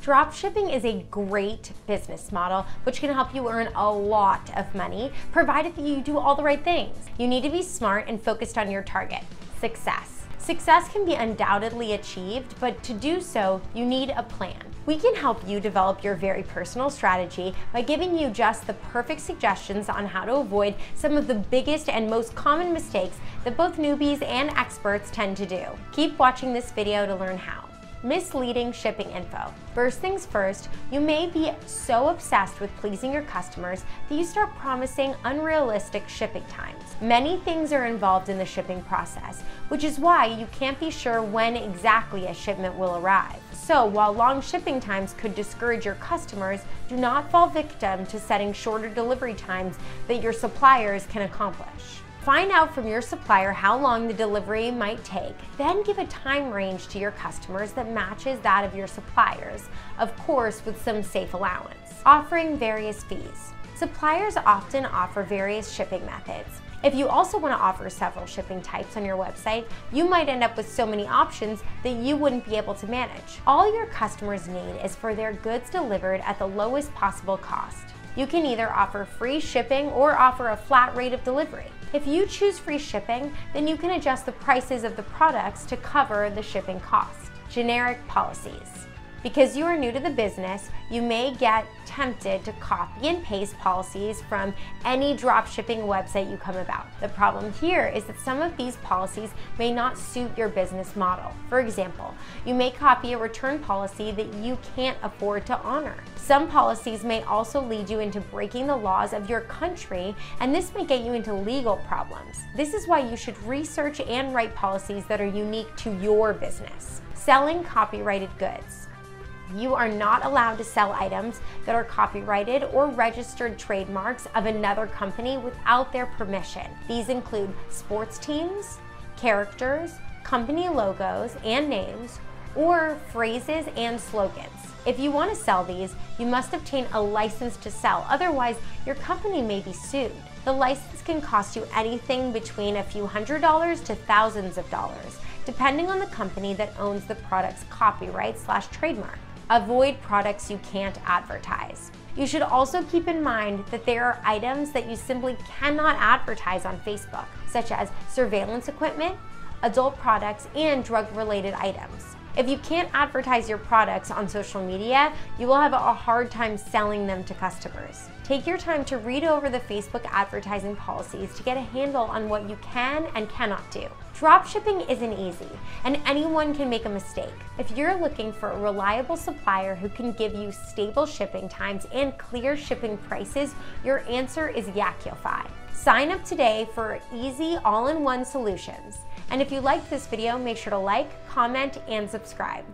Dropshipping is a great business model which can help you earn a lot of money, provided that you do all the right things. You need to be smart and focused on your target, success. Success can be undoubtedly achieved, but to do so, you need a plan. We can help you develop your very personal strategy by giving you just the perfect suggestions on how to avoid some of the biggest and most common mistakes that both newbies and experts tend to do. Keep watching this video to learn how. Misleading shipping info. First things first, you may be so obsessed with pleasing your customers that you start promising unrealistic shipping times. Many things are involved in the shipping process, which is why you can't be sure when exactly a shipment will arrive. So while long shipping times could discourage your customers, do not fall victim to setting shorter delivery times that your suppliers can accomplish. Find out from your supplier how long the delivery might take, then give a time range to your customers that matches that of your suppliers, of course with some safe allowance. Offering various fees. Suppliers often offer various shipping methods. If you also want to offer several shipping types on your website, you might end up with so many options that you wouldn't be able to manage. All your customers need is for their goods delivered at the lowest possible cost. You can either offer free shipping or offer a flat rate of delivery. If you choose free shipping, then you can adjust the prices of the products to cover the shipping cost. Generic policies. Because you are new to the business, you may get tempted to copy and paste policies from any dropshipping website you come about. The problem here is that some of these policies may not suit your business model. For example, you may copy a return policy that you can't afford to honor. Some policies may also lead you into breaking the laws of your country, and this may get you into legal problems. This is why you should research and write policies that are unique to your business. Selling copyrighted goods. You are not allowed to sell items that are copyrighted or registered trademarks of another company without their permission. These include sports teams, characters, company logos and names, or phrases and slogans. If you want to sell these, you must obtain a license to sell, otherwise your company may be sued. The license can cost you anything between a few $100s to thousands of dollars, depending on the company that owns the product's copyright/trademark. Avoid products you can't advertise. You should also keep in mind that there are items that you simply cannot advertise on Facebook, such as surveillance equipment, adult products, and drug-related items. If you can't advertise your products on social media, you will have a hard time selling them to customers. Take your time to read over the Facebook advertising policies to get a handle on what you can and cannot do. Dropshipping isn't easy, and anyone can make a mistake. If you're looking for a reliable supplier who can give you stable shipping times and clear shipping prices, your answer is Yakify. Sign up today for easy all-in-one solutions. And if you liked this video, make sure to like, comment, and subscribe.